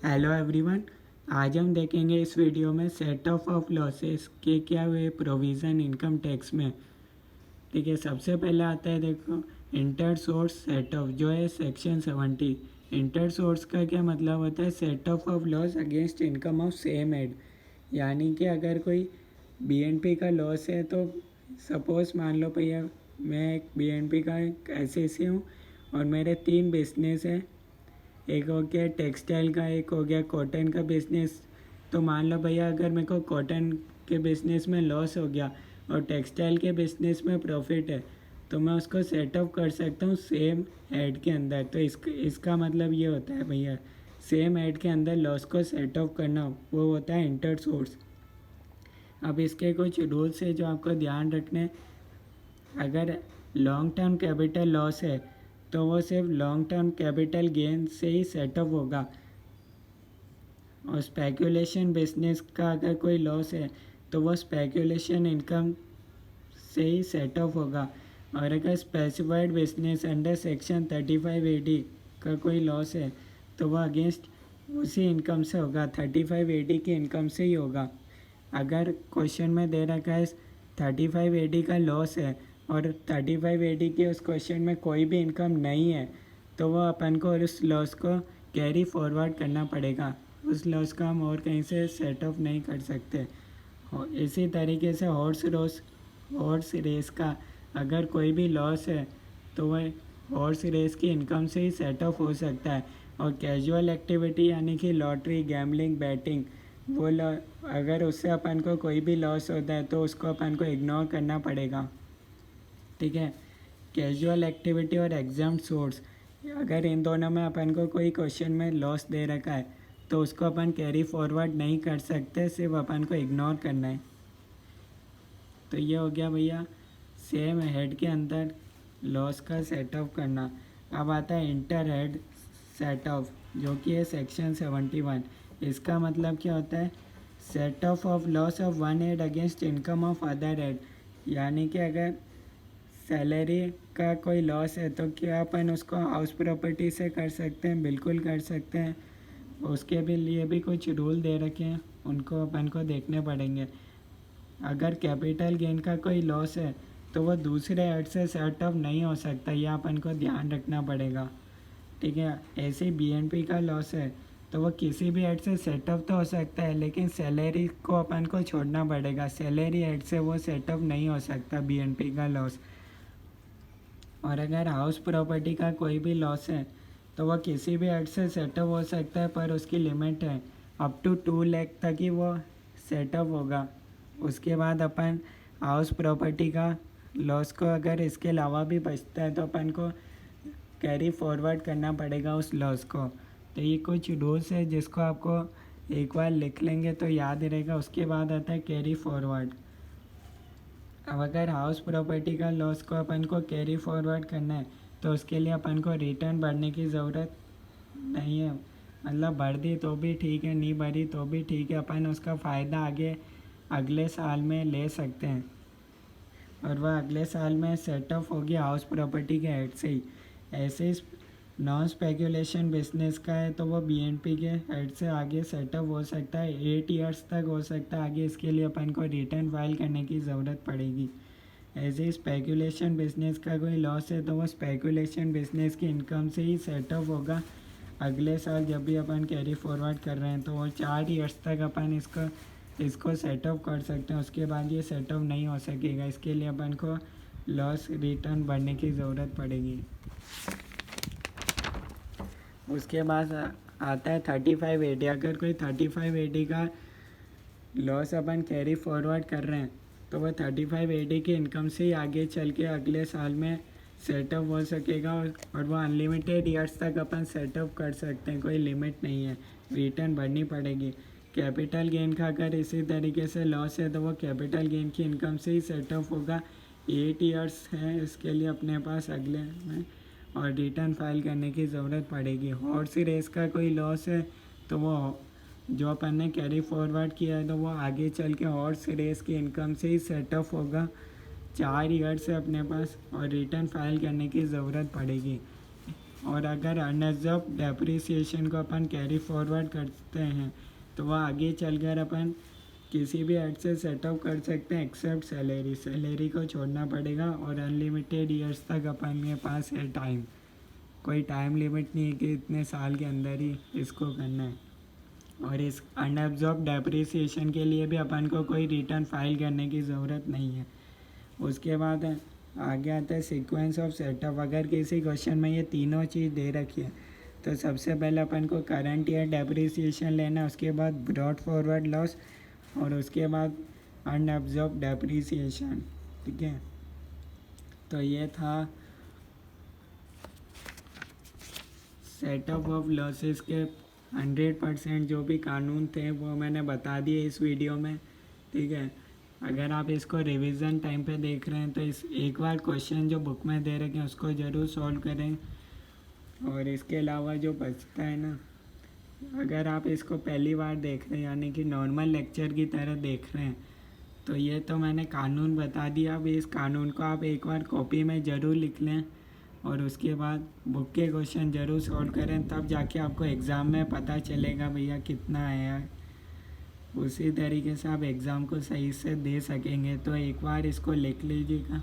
Hello everyone. आज हम देखेंगे इस वीडियो में सेट ऑफ लॉसेस के क्या हुए प्रोविज़न इनकम टैक्स में। ठीक है, सबसे पहले आता है देखो इंटर सोर्स सेट ऑफ, जो है सेक्शन 70। इंटर सोर्स का क्या मतलब होता है? Set of loss against income of same head. यानी कि अगर कोई बीएनपी का लॉस है तो सपोज़ मान लो भैया मैं एक बीएनपी का एसएसी हूँ और मेरे 3 बिजनेस हैं। एक हो गया टेक्सटाइल का, एक हो गया कॉटन का बिज़नेस। तो मान लो भैया अगर मेरे को कॉटन के बिज़नेस में लॉस हो गया और टेक्सटाइल के बिज़नेस में प्रॉफिट है, तो मैं उसको सेटअप कर सकता हूँ सेम हेड के अंदर। तो इसका मतलब ये होता है भैया, सेम हेड के अंदर लॉस को सेटअप करना, वो होता है इंटर सोर्स। अब इसके कुछ रूल्स है जो आपको ध्यान रखने। अगर लॉन्ग टर्म कैपिटल लॉस है तो वो सिर्फ लॉन्ग टर्म कैपिटल गेन से ही सेटअप होगा। और स्पेकुलेशन बिजनेस का अगर कोई लॉस है तो वो स्पेकुलेशन इनकम से ही सेटअप होगा। और अगर स्पेसिफाइड बिजनेस अंडर सेक्शन 3580 का कोई लॉस है तो वह अगेंस्ट उसी इनकम से होगा, 3580 की इनकम से ही होगा। अगर क्वेश्चन में दे रखा है 3580 का लॉस है और 3580 की उस क्वेश्चन में कोई भी इनकम नहीं है, तो वह अपन को उस लॉस को कैरी फॉरवर्ड करना पड़ेगा। उस लॉस का हम और कहीं से सेट ऑफ नहीं कर सकते। इसी तरीके से हॉर्स रेस का अगर कोई भी लॉस है तो वह हॉर्स रेस की इनकम से ही सेट ऑफ हो सकता है। और कैजुअल एक्टिविटी यानी कि लॉटरी, गैम्बलिंग, बैटिंग, वो अगर उससे अपन को कोई भी लॉस होता है तो उसको अपन को इग्नोर करना पड़ेगा। ठीक है, कैजुअल एक्टिविटी और एग्जाम सोर्स, अगर इन दोनों में अपन को कोई क्वेश्चन में लॉस दे रखा है तो उसको अपन कैरी फॉरवर्ड नहीं कर सकते, सिर्फ अपन को इग्नोर करना है। तो ये हो गया भैया सेम हेड के अंदर लॉस का सेट ऑफ करना। अब आता है इंटर हेड सेट ऑफ, जो कि है सेक्शन 71। इसका मतलब क्या होता है? Set of loss of one head against income of other head. यानी कि अगर सैलरी का कोई लॉस है तो क्या अपन उसको हाउस प्रॉपर्टी से कर सकते हैं? बिल्कुल कर सकते हैं। उसके भी लिए भी कुछ रूल दे रखे हैं, उनको अपन को देखने पड़ेंगे। अगर कैपिटल गेन का कोई लॉस है तो वह दूसरे हेड से सेट ऑफ नहीं हो सकता, यह अपन को ध्यान रखना पड़ेगा। ठीक है, ऐसे बीएनपी का लॉस है तो वह किसी भी हेड से सेट ऑफ तो हो सकता है, लेकिन सैलरी को अपन को छोड़ना पड़ेगा। सैलरी हेड से वो सेट ऑफ नहीं हो सकता बीएनपी का लॉस। और अगर हाउस प्रॉपर्टी का कोई भी लॉस है तो वह किसी भी हेड से सेटअप हो सकता है, पर उसकी लिमिट है अप टू 2 लाख तक ही वो सेटअप होगा। उसके बाद अपन हाउस प्रॉपर्टी का लॉस को अगर इसके अलावा भी बचता है तो अपन को कैरी फॉरवर्ड करना पड़ेगा उस लॉस को। तो ये कुछ रूल्स है जिसको आपको एक बार लिख लेंगे तो याद रहेगा। उसके बाद आता है कैरी फॉरवर्ड। अब अगर हाउस प्रॉपर्टी का लॉस को अपन को कैरी फॉरवर्ड करना है तो उसके लिए अपन को रिटर्न भरने की ज़रूरत नहीं है। मतलब भर दी तो भी ठीक है, नहीं भरी तो भी ठीक है, अपन उसका फ़ायदा आगे अगले साल में ले सकते हैं। और वह अगले साल में सेट ऑफ होगी हाउस प्रॉपर्टी के हेड से ही। ऐसे ही नॉन स्पेकुलेशन बिजनेस का है तो वो बीएनपी के हेड से आगे सेटअप हो सकता है, 8 ईयर्स तक हो सकता है आगे। इसके लिए अपन को रिटर्न फाइल करने की ज़रूरत पड़ेगी। ऐसे ही स्पेकुलेशन बिजनेस का कोई लॉस है तो वो स्पेकुलेशन बिजनेस की इनकम से ही सेटअप होगा अगले साल जब भी अपन कैरी फॉरवर्ड कर रहे हैं। तो वो 4 ईयर्स तक अपन इसको सेटअप कर सकते हैं। उसके बाद ये सेटअप नहीं हो सकेगा, इसके लिए अपन को लॉस रिटर्न भरने की ज़रूरत पड़ेगी। उसके बाद आता है 3580। अगर कोई 3580 का लॉस अपन कैरी फॉरवर्ड कर रहे हैं तो वह 3580 की इनकम से ही आगे चल के अगले साल में सेटअप हो सकेगा। और वो अनलिमिटेड ईयर्स तक अपन सेटअप कर सकते हैं, कोई लिमिट नहीं है, रिटर्न भरनी पड़ेगी। कैपिटल गेन का अगर इसी तरीके से लॉस है तो वो कैपिटल गेन की इनकम से ही सेटअप होगा। 8 ईयर्स है इसके लिए अपने पास अगले में, और रिटर्न फाइल करने की ज़रूरत पड़ेगी। हॉर्स रेस का कोई लॉस है तो वो जो अपन ने कैरी फॉरवर्ड किया है तो वो आगे चल के हॉर्स रेस की इनकम से ही सेटअप होगा। 4 ईयर से अपने पास और रिटर्न फाइल करने की ज़रूरत पड़ेगी। और अगर अनअब्जॉर्ब डेप्रिसिएशन को अपन कैरी फॉरवर्ड करते हैं तो वह आगे चलकर अपन किसी भी एड से सेटअप कर सकते हैं एक्सेप्ट सैलरी। सैलरी को छोड़ना पड़ेगा और अनलिमिटेड ईयर्स तक अपन के पास है टाइम। कोई टाइम लिमिट नहीं है कि इतने साल के अंदर ही इसको करना है। और इस अनअब्जॉर्ब डेप्रिसिएशन के लिए भी अपन को कोई रिटर्न फाइल करने की ज़रूरत नहीं है। उसके बाद आगे आता है सीक्वेंस ऑफ सेटअप। अगर किसी क्वेश्चन में ये तीनों चीज़ दे रखी है तो सबसे पहले अपन को करंट ईयर डेप्रिसिएशन लेना, उसके बाद ब्रॉड फॉरवर्ड लॉस और उसके बाद अनअब्जॉर्ब डेप्रिसिएशन। ठीक है, तो ये था सेटअप ऑफ लॉसेस के 100% जो भी कानून थे वो मैंने बता दिए इस वीडियो में। ठीक है, अगर आप इसको रिवीजन टाइम पे देख रहे हैं तो इस एक बार क्वेश्चन जो बुक में दे रखे हैं उसको ज़रूर सॉल्व करें। और इसके अलावा जो बचता है ना, अगर आप इसको पहली बार देख रहे हैं यानी कि नॉर्मल लेक्चर की तरह देख रहे हैं तो ये तो मैंने कानून बता दिया। अब इस कानून को आप एक बार कॉपी में ज़रूर लिख लें और उसके बाद बुक के क्वेश्चन ज़रूर सॉल्व करें, तब जाके आपको एग्ज़ाम में पता चलेगा भैया कितना आया। उसी तरीके से आप एग्ज़ाम को सही से दे सकेंगे। तो एक बार इसको लिख लीजिएगा।